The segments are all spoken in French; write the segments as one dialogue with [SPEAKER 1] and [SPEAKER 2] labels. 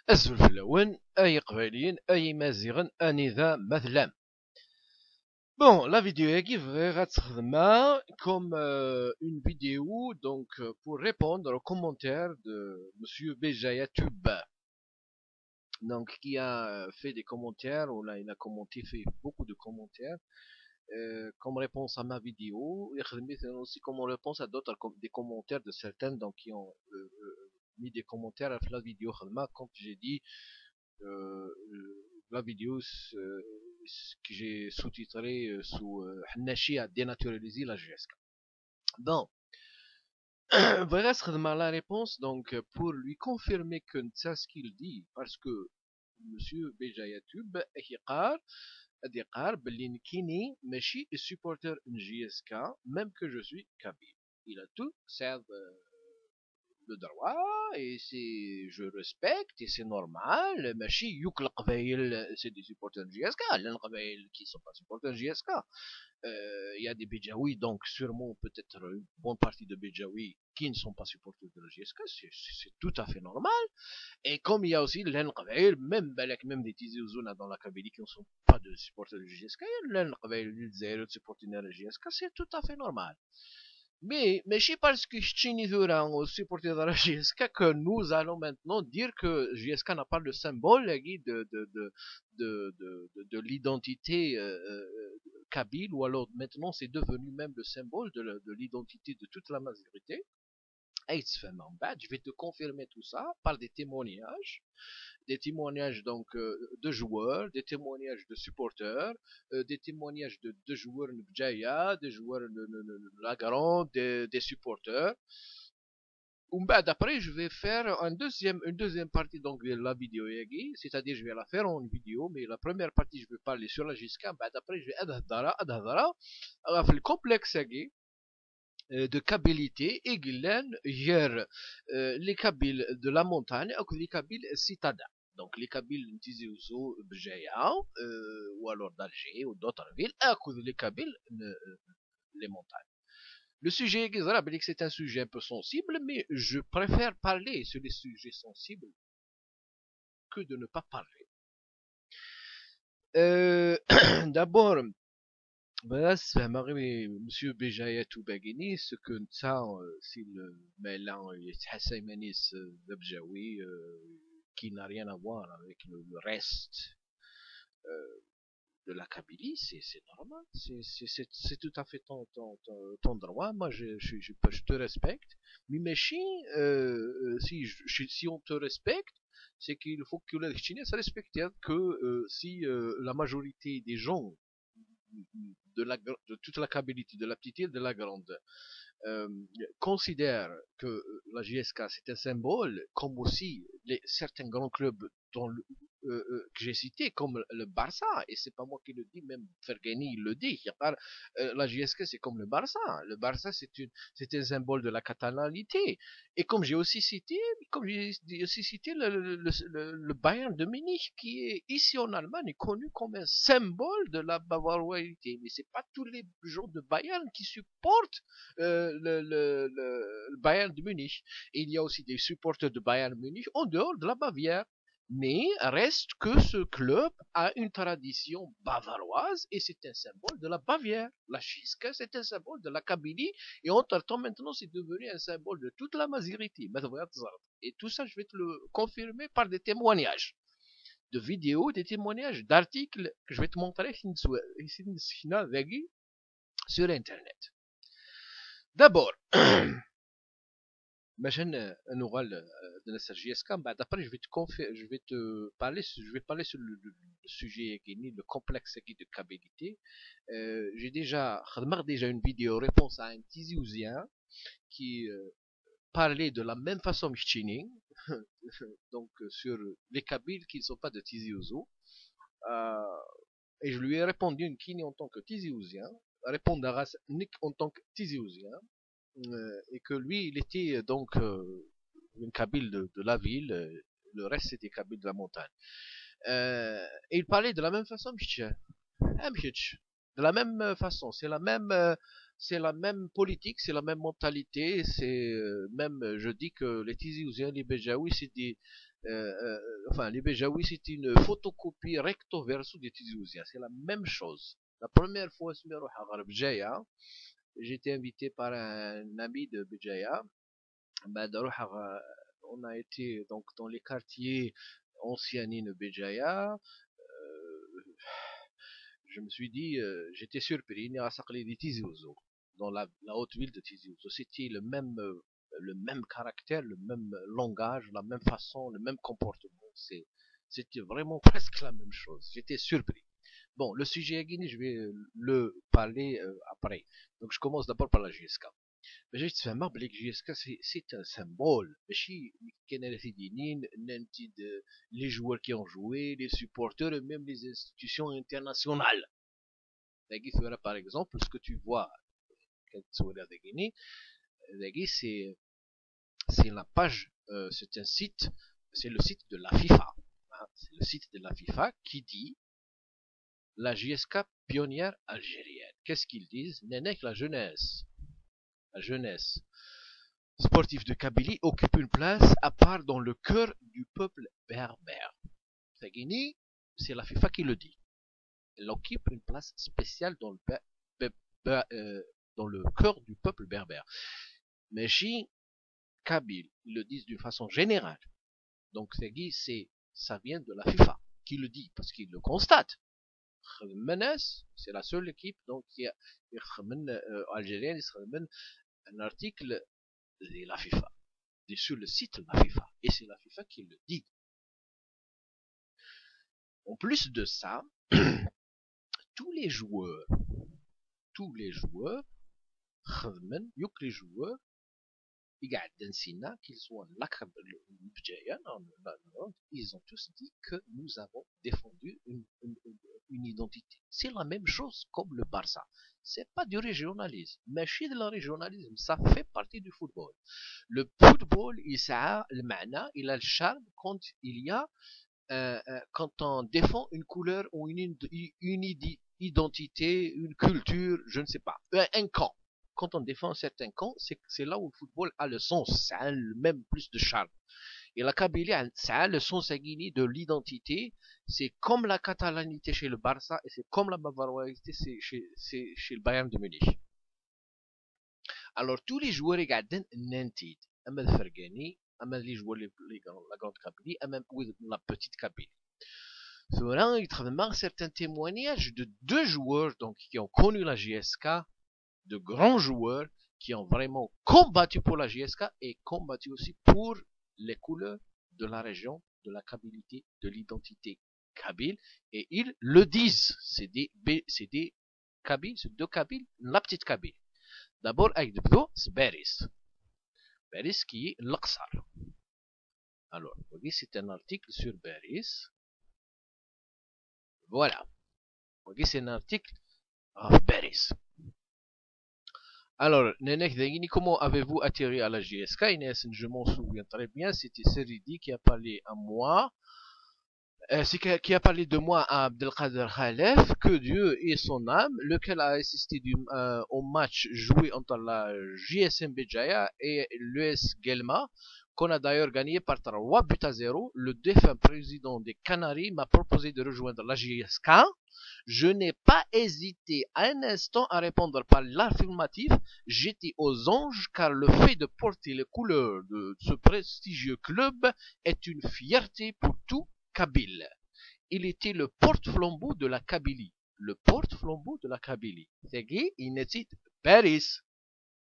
[SPEAKER 1] الزلفلون أي قبالين أي مازيغن أنذا مثلا. Bon, la vidéo qui va être comme une vidéo donc pour répondre aux commentaires de Monsieur Béjayatub, donc qui a fait des commentaires, ou là il a commenté, fait beaucoup de commentaires comme réponse à ma vidéo, et aussi comme réponse à d'autres des commentaires de certains donc qui ont mis des commentaires à la vidéo quand j'ai dit la vidéo que j'ai sous-titré sous Hanashi a dénaturalisé la GSK. Bon, voilà la réponse donc pour lui confirmer que c'est ce qu'il dit parce que Monsieur Béjayatub قال باللي نكيني ماشي supporter GSK même que je suis kabyle. Il a tout ça le droit et c'est je respecte et c'est normal ماشي يوك القبايل c'est des supporters de GSK القبايل qui sont pas supporters de GSK il y a des Béjaouis donc sûrement peut-être une bonne partie de Béjaouis qui ne sont pas supporters de la GSK c'est tout à fait normal et comme il y a aussi l'Enqabaïl même des Tizi Ouzouna dans la Kabylie qui ne sont pas de supporters de GSK l'Enqabaïl de supporters de la GSK c'est tout à fait normal. Mais je sais pas ce que Chini au supporter de la GSK que nous allons maintenant dire que GSK n'a pas le symbole de l'identité kabyle ou alors maintenant c'est devenu même le symbole de l'identité de toute la majorité. Je vais te confirmer tout ça par des témoignages donc de joueurs, des témoignages de supporters, des témoignages de joueurs Njaya, des joueurs de la Garande, des supporters. Après, je vais faire une deuxième partie donc de la vidéo, c'est-à-dire je vais la faire en vidéo, mais la première partie je vais parler sur la GSK, après je vais adhadara, le complexe de Kabilité et Guylaine hier les Kabyles de la montagne ou les Kabyles citadins. Donc les Kabyles Tizi Ouzou, Bjaya, ou alors d'Alger ou d'autres villes, et les Kabyles les montagnes. Le sujet c'est un sujet un peu sensible, mais je préfère parler sur les sujets sensibles que de ne pas parler. D'abord, بس فهمغي مسيو بجاية باقيني سو كو نتا سي ميلان يتحسى مانيس بجاوي qui n'a rien à voir avec le reste de la Kabylie, c'est normal, c'est tout à fait ton droit, moi je te respecte, mais si on te respecte, c'est qu'il faut que les Chinois se respectent, que si la majorité des gens de toute la Kabylie, de la petite île de la Grande, euh, considère que la JSK c'est un symbole, comme aussi certains grands clubs dont que j'ai cité, comme le Barça, et c'est pas moi qui le dis, même Fergani il le dit, la JSK c'est comme le Barça c'est un symbole de la catalanité, et comme j'ai aussi cité le Bayern de Munich, qui est ici en Allemagne est connu comme un symbole de la bavaroisité, mais c'est pas tous les gens de Bayern qui supportent le Bayern de Munich. Et il y a aussi des supporters de Bayern de Munich en dehors de la Bavière. Mais reste que ce club a une tradition bavaroise et c'est un symbole de la Bavière. La Chiska, c'est un symbole de la Kabylie et entre-temps maintenant c'est devenu un symbole de toute la Mazirité. Et tout ça je vais te le confirmer par des témoignages de vidéos, des témoignages d'articles que je vais te montrer sur internet. D'abord, مثلا نوغال de la SGSK, après je vais parler sur le sujet le complexe de Kabylie. J'ai déjà une vidéo réponse à un Tizi Ouzien qui parlait de la même façon que donc sur les Kabyles qui ne sont pas de Tizi Ouzou. Et je lui ai répondu une Kini en tant que Tizi Ouzien, répondre à Nick en tant que Tizi Ouzien, et que lui, il était donc une Kabyle de la ville, le reste c'était Kabyle de la montagne. Et il parlait de la même façon, de la même façon, c'est la même c'est la même politique, c'est la même mentalité, c'est même, je dis que les Tizi Ouzouens, les Béjaouis, c'est des, enfin, les Béjaouis, c'est une photocopie recto verso des Tizi Ouzouens. C'est la même chose. La première fois, j'ai été invité par un ami de Béjaïa. On a été donc dans les quartiers anciens de Béjaïa. Je me suis dit, j'étais surpris, des Tizi Ouzou, dans la haute ville de Tizi Ouzou. C'était le même caractère, le même langage, la même façon, le même comportement. C'était vraiment presque la même chose. J'étais surpris. Bon, le sujet Aguini, je vais le parler après. Donc, je commence d'abord par la JSK. باش تفهمها بلي جيسكا سي ان سيمبول ماشي كاين رافدينين ننتي لي جوار كي اون جوي لي سupporters même les institutions internationales داكي ثورا par exemple ce que tu vois كتصور داكيني داكي c'est la page c'est un site c'est le site de la FIFA c'est le site de la FIFA qui dit la JSK pionnière algérienne. Qu'est-ce qu'ils disent? Nenek la jeunesse sportive de Kabylie occupe une place à part dans le cœur du peuple berbère. Sagini, c'est la FIFA qui le dit. Elle occupe une place spéciale dans le cœur du peuple berbère. Mais chez Kabyle, ils le disent d'une façon générale. Donc ça vient de la FIFA qui le dit, parce qu'il le constate. C'est la seule équipe donc qui a algérienne, un article de la FIFA, sur le site de la FIFA, et c'est la FIFA qui le dit. En plus de ça, tous les joueurs, les joueurs, qu'ils soient ils ont tous dit que nous avons défendu une identité. C'est la même chose comme le Barça. C'est pas du régionalisme. Mais chez le régionalisme, ça fait partie du football. Le football, il a le charme quand il y a, quand on défend une couleur ou une identité, une culture, je ne sais pas, un camp. Quand on défend un certain camp, c'est là où le football a le sens, ça a même plus de charme. Et la Kabylie, ça a le sens sanguiné de l'identité. C'est comme la catalanité chez le Barça et c'est comme la bavaroisité chez le Bayern de Munich. Alors, tous les joueurs regardent Nantid, Ahmed Fergani, Ahmed les joueurs la grande Kabylie, Ahmed la petite Kabylie. Cependant, il travaille certains témoignages de deux joueurs donc, qui ont connu la JSK, de grands joueurs qui ont vraiment combattu pour la JSK et combattu aussi pour les couleurs de la région, de la Kabylie, de l'identité kabyle, et ils le disent. C'est des Kabyles, c'est deux Kabyles, la petite Kabylie. D'abord, avec c'est Beris. Beris qui est l'Aqsar. Alors, vous voyez, c'est un article sur Beris. Voilà. Vous voyez, c'est un article of Beris. Alors, Nenek Degini, comment avez-vous atterri à la JSK? Inès, je m'en souviens très bien, c'était Seridi qui a parlé à moi, qui a parlé de moi à Abdelkader Khalef, que Dieu ait son âme, lequel a assisté au match joué entre la JSM Béjaïa et l'US Guelma, qu'on a d'ailleurs gagné par 3-0. Le défunt président des Canaries m'a proposé de rejoindre la JSK. Je n'ai pas hésité un instant à répondre par l'affirmatif. J'étais aux anges car le fait de porter les couleurs de ce prestigieux club est une fierté pour tout Kabyle. Il était le porte-flambeau de la Kabylie. Le porte-flambeau de la Kabylie. C'est qui? Inetit Paris,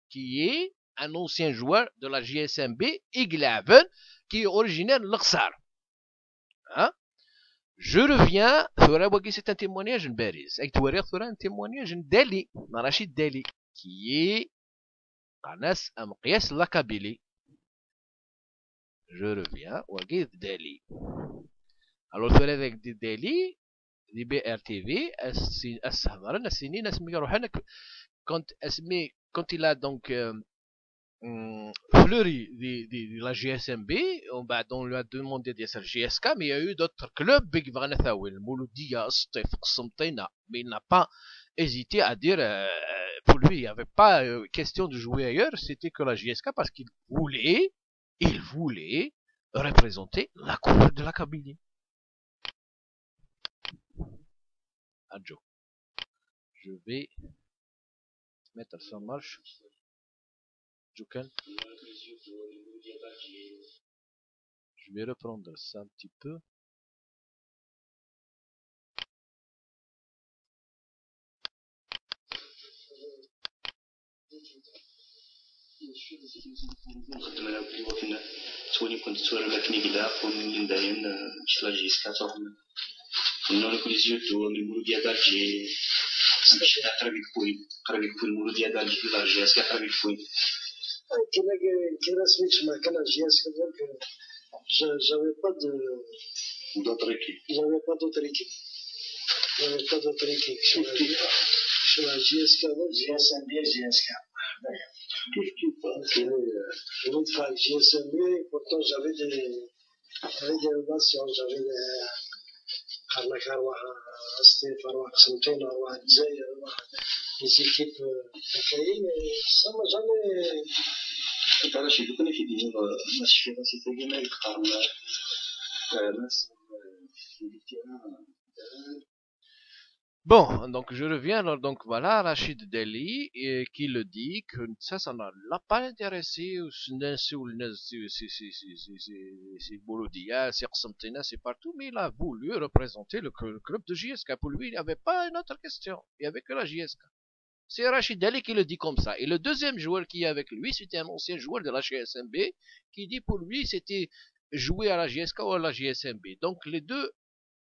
[SPEAKER 1] qui est un ancien joueur de la JSMB, Iglaven, qui est originaire de l'Aqsar. Hein? Je reviens, c'est un témoignage de Beris. Et tu verras un témoignage de Delhi, Rachid Delhi, qui est Anas Amqias la Kabylie. Je reviens, Delhi. Alors, tu verras avec Delhi, les BRTV, quand il a donc fleuri de la GSMB, on lui a demandé d'être GSK, mais il y a eu d'autres clubs, mais il n'a pas hésité à dire pour lui, il n'y avait pas question de jouer ailleurs, c'était que la JSK parce il voulait représenter la couleur de la Kabylie. Adjo. Je vais mettre ça en marche. Joken. Je vais reprendre ça un petit peu.
[SPEAKER 2] خدمنا بلي وكنا توني كنت تورا لكني كدا كون داين شلا جيسكا تاعهم كنا كل زيد اللي مولو ديال دالجي مش قرب يكون مولو ديال دالجي لا جيسكا قرب يكون
[SPEAKER 3] كنا سميت ما كان جيسكا دونك j'avais pas
[SPEAKER 2] d'autres équipes.
[SPEAKER 3] J'avais pas d'autres équipes. Sur la GSK, GSMB, GSK. Qu'est-ce qui passe? Je voulais faire GSMB, pourtant j'avais des relations, j'avais des Karnak Arwah, Steve Arwah, Santon Arwah, Zay Arwah, des équipes accueillies, mais ça m'a jamais.
[SPEAKER 2] أنا شيء بكون في دينه ماشي في راسي تاعي ما يقارن ناس
[SPEAKER 1] Bon, donc je reviens, alors, donc voilà, Rachid Deli qui le dit que ça ne l'a pas intéressé, c'est Bouloudia, c'est Arsentina, c'est partout, mais il a voulu représenter le club de JSK. Pour lui, il n'y avait pas une autre question, il n'y avait que la JSK. C'est Rachid Dali qui le dit comme ça. Et le deuxième joueur qui est avec lui, c'était un ancien joueur de la GSMB, qui dit pour lui, c'était jouer à la JSK ou à la GSMB. Donc les deux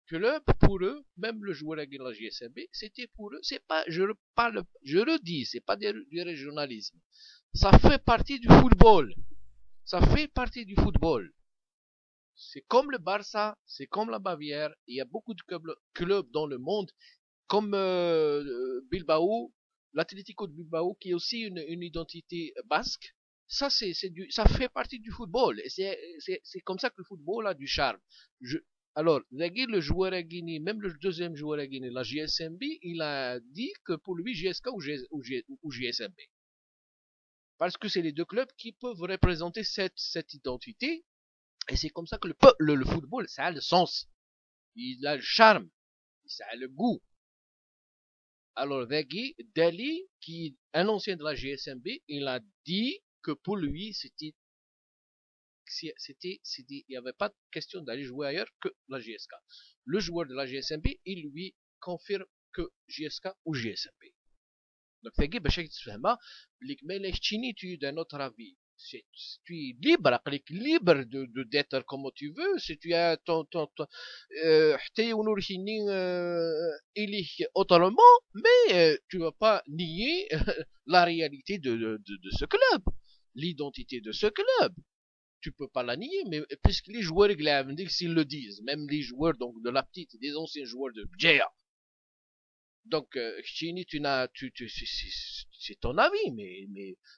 [SPEAKER 1] clubs, pour eux, même le joueur avec la GSMB, c'était pour eux, c'est pas, je le dis, c'est pas du régionalisme. Ça fait partie du football. Ça fait partie du football. C'est comme le Barça, c'est comme la Bavière. Il y a beaucoup de clubs dans le monde, comme Bilbao, l'Atlético de Bilbao, qui est aussi une identité basque. Ça, ça fait partie du football. Et c'est comme ça que le football a du charme. Alors, Nagui, le joueur à Guinée, même le deuxième joueur à Guinée, la GSMB, il a dit que pour lui, GSK ou GSMB. Parce que c'est les deux clubs qui peuvent représenter cette identité. Et c'est comme ça que le football, ça a le sens. Il a le charme. Ça a le goût. Alors, Dali, qui est un ancien de la GSMB, il a dit que pour lui, il n'y avait pas de question d'aller jouer ailleurs que la GSK. Le joueur de la GSMB, il lui confirme que GSK ou GSMB. Donc, tu es d'un autre avis. Tu es libre d'être comme tu veux. Si tu as autrement, mais tu ne vas pas nier la réalité de ce club, l'identité de ce club. Tu peux pas la nier, mais puisque les joueurs s'ils le disent, même les joueurs donc de la petite, des anciens joueurs de Bjea. Donc, Chini, c'est ton avis,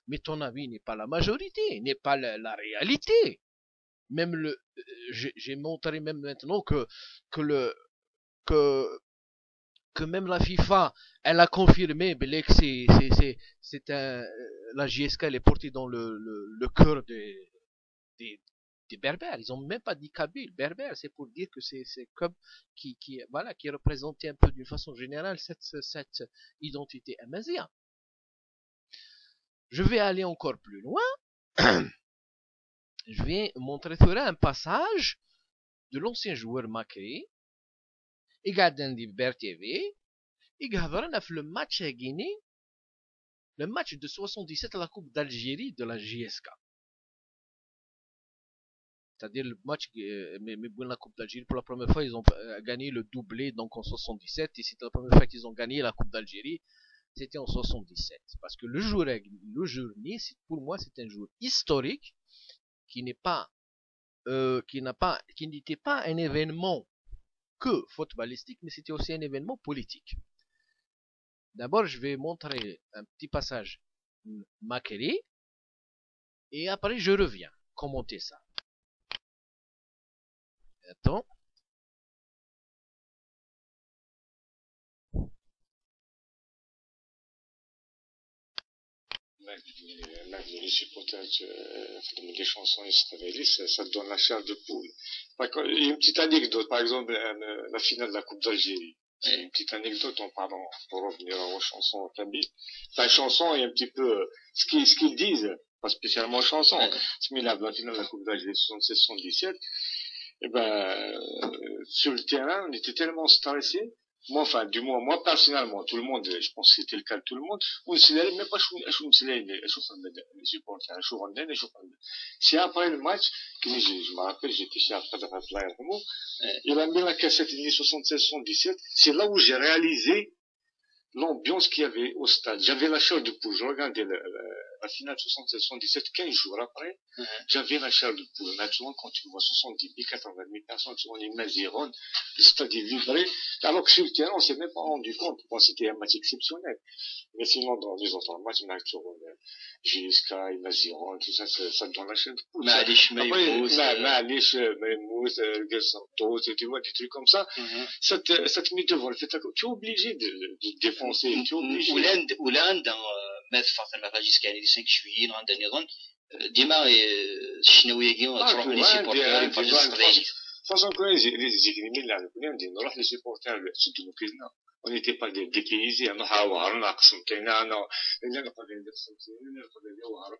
[SPEAKER 1] mais ton avis n'est pas la majorité, n'est pas la réalité. Même j'ai montré même maintenant que même la FIFA, elle a confirmé que la JSK elle est portée dans le cœur des berbères. Ils ont même pas dit kabyle, berbère, c'est pour dire que c'est comme qui représentait un peu d'une façon générale cette identité amazigh. Je vais aller encore plus loin. Je vais montrer un passage de l'ancien joueur Makri. Il a dit Ber TV. Il a le match à Guinée, le match de 77 à la Coupe d'Algérie de la JSK. C'est-à-dire le match, mais la Coupe d'Algérie, pour la première fois, ils ont gagné le doublé, donc en 77, et c'était la première fois qu'ils ont gagné la Coupe d'Algérie, c'était en 77. Parce que le jour Nice, pour moi, c'est un jour historique, qui n'était pas un événement que footballistique, mais c'était aussi un événement politique. D'abord, je vais montrer un petit passage Makeri, et après, je reviens commenter ça. Attends.
[SPEAKER 4] les supporters des chansons israéliennes, ça te donne la chair de poule. Il y a une petite anecdote, par exemple, la finale de la Coupe d'Algérie. C'est une petite anecdote en parlant, pour revenir aux chansons kabyles. La chanson est un petit peu, ce qu'ils disent, pas spécialement chanson, mais la finale de la Coupe d'Algérie 76-77, et sur le terrain, on était tellement stressés. Moi, enfin, du moins, moi, personnellement, tout le monde, je pense que c'était le cas de tout le monde, on se lève, même pas, les supporters, c'est après le match, que je me rappelle, j'étais chez Abdel Razak, il a mis la cassette 76-77, c'est là où j'ai réalisé l'ambiance qu'il y avait au stade. J'avais la chair de poule, je regardais la finale 76-77, 15 jours après, j'avais la chair de poule. Naturellement, quand tu vois 70 000, 80 000 personnes, tu vois les mains zéronnes, le stade est vibré, alors que sur le terrain, on s'est même pas rendu compte. Bon, c'était un match exceptionnel. Mais sinon, dans les autres matchs, JSK, Maziron, tout ça, ça donne la chair de poule.
[SPEAKER 2] Malish, Maïmous,
[SPEAKER 4] Santos, tu vois, des trucs comme ça. Ça te met devant le fait que tu es obligé de défoncer, tu es obligé.
[SPEAKER 2] Hollande, ماذا فقط الراجيس كان اللي 5 شويين غندا نيرون ديما الشناويين تروح لي سيبورتير يفرجوا الصدايني
[SPEAKER 4] façon que les équipes là on راح les supporters surtout nous كنا on n'était pas dépaysés on حاور ناقص كاينا انا اللي نقدر ندير سمسين اللي نقدر ندير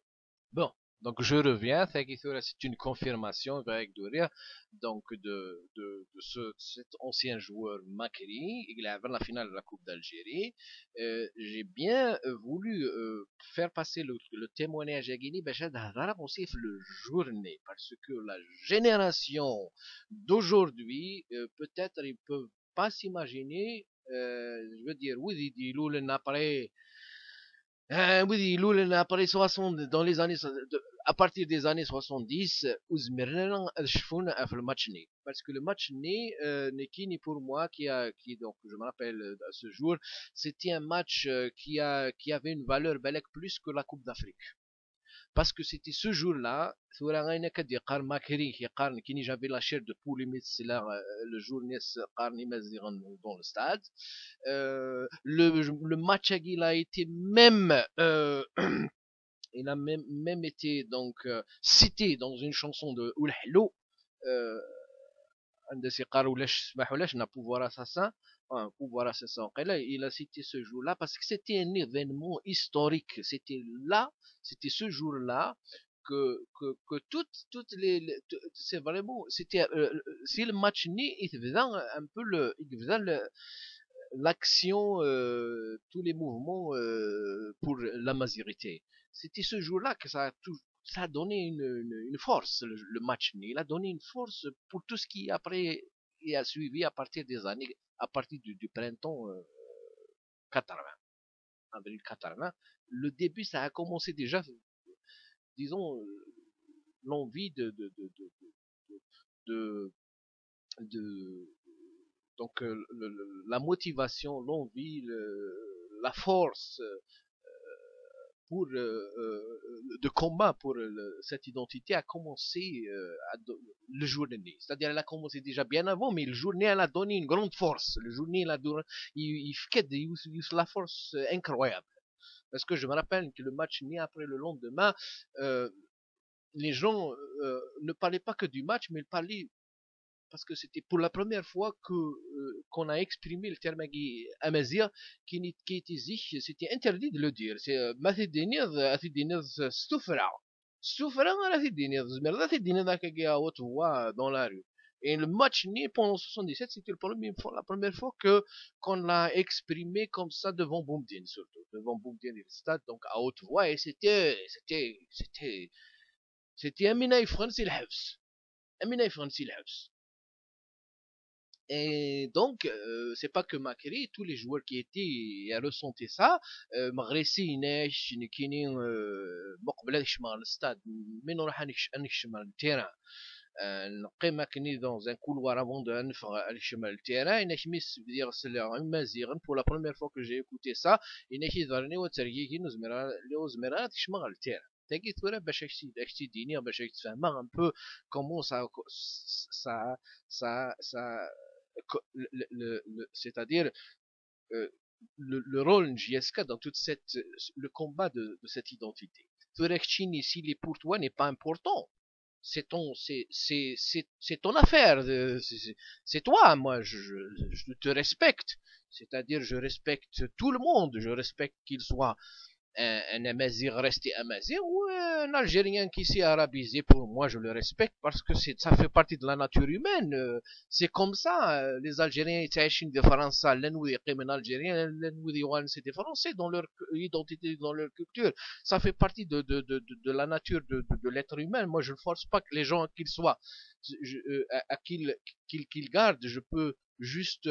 [SPEAKER 1] Bon, donc je reviens, c'est une confirmation avec Douria, donc cet ancien joueur Makri, il a avant la finale de la Coupe d'Algérie. J'ai bien voulu faire passer le témoignage à Guinée, aussi le journée, parce que la génération d'aujourd'hui, peut-être ils peuvent pas s'imaginer, je veux dire, oui, il après. Oui, Loulin après 60 dans les années à partir des années 70 Ouzmirna Shfoun a fait le match né parce que le match né Nekini pour moi qui donc je me rappelle à ce jour c'était un match qui avait une valeur balèque plus que la Coupe d'Afrique parce que c'était ce jour-là qui j'avais la chair de poule le journée dans le stade le match il a été même il a même été donc cité dans une chanson de Oul Hello un de ces un pouvoir assassin il a cité ce jour-là parce que c'était un événement historique c'était ce jour-là que toutes c'est vraiment c'était si le match né il faisait un peu l'action tous les mouvements pour la majorité c'était ce jour-là que ça a donné une force le match né il a donné une force pour tout ce qui après et a suivi à partir des années à partir du printemps 80 avril 80 le début ça a commencé déjà disons l'envie de donc la motivation l'envie la force pour de combat pour cette identité a commencé le jour de né. C'est-à-dire elle a commencé déjà bien avant, mais le journée elle a donné une grande force. Le journée il fait la force incroyable. Parce que je me rappelle que le match né après le lendemain, les gens ne parlaient pas que du match, mais ils parlaient parce que c'était pour la première fois qu'on a exprimé le terme amazir qui était c'était interdit de le dire c'est ما تدينيض stufra على تدينيض زمر تدينيض هكا à haute voix dans la rue et le match né pendant 77 c'était la première fois que qu'on l'a exprimé comme ça devant Boumdine surtout devant Boumdine et le stade donc à haute voix et c'était Amina Ifransi الحبس Amina Ifransi الحبس. Et donc, c'est pas que Makri, tous les joueurs qui étaient ressentaient ça. Magressi, Nesh, Nikini, Mokbelash le stade, mais non, le terrain. نلقي ماكني dans un couloir avant de نفر على شمال التيران نحمس بدير سلام مزيغن pour la première fois que j'ai écouté ça نحي ظهرني وتريكي نزمر لوزمرات شمال التيران تاكي ثورة باش اكتي ديني باش تفهم un peu comment ça c'est-à-dire le rôle de JSK dans le combat de cette identité. Turekchini, s'il est pour toi, n'est pas important. C'est ton affaire. C'est toi. Moi, je te respecte. C'est-à-dire, je respecte tout le monde. Je respecte qu'il soit un Amazir resté Amazir ou un Algérien qui s'est arabisé. Pour moi, je le respecte parce que ça fait partie de la nature humaine. C'est comme ça. Les Algériens étaient des Français, les Algériens, c'est des Français dans leur identité, dans leur culture. Ça fait partie de la nature de l'être humain. Moi, je ne force pas que les gens qu'ils soient, à qu'ils gardent. Je peux juste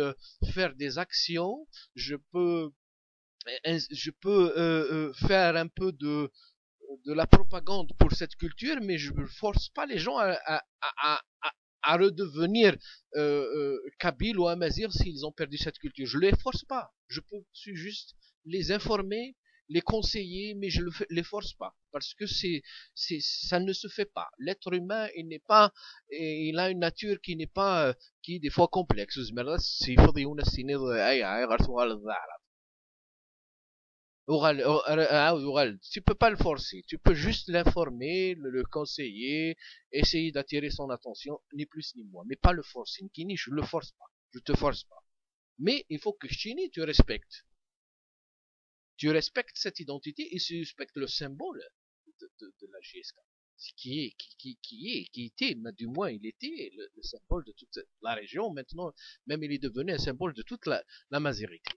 [SPEAKER 1] faire des actions. Je peux faire un peu de la propagande pour cette culture, mais je ne force pas les gens à redevenir Kabyles ou Amazigh s'ils ont perdu cette culture. Je ne les force pas. Je peux juste les informer, les conseiller, mais je ne les force pas. Parce que ça ne se fait pas. L'être humain, il a une nature qui n'est pas, qui est des fois complexe. Tu peux pas le forcer, tu peux juste l'informer, le conseiller, essayer d'attirer son attention, ni plus ni moins, mais pas le forcer. Nkini, je le force pas, je te force pas. Mais il faut que Chini, tu respectes. Tu respectes cette identité et tu respectes le symbole de la GSK. Qui était, mais du moins il était le symbole de toute la région. Maintenant, même il est devenu un symbole de toute la mazérité.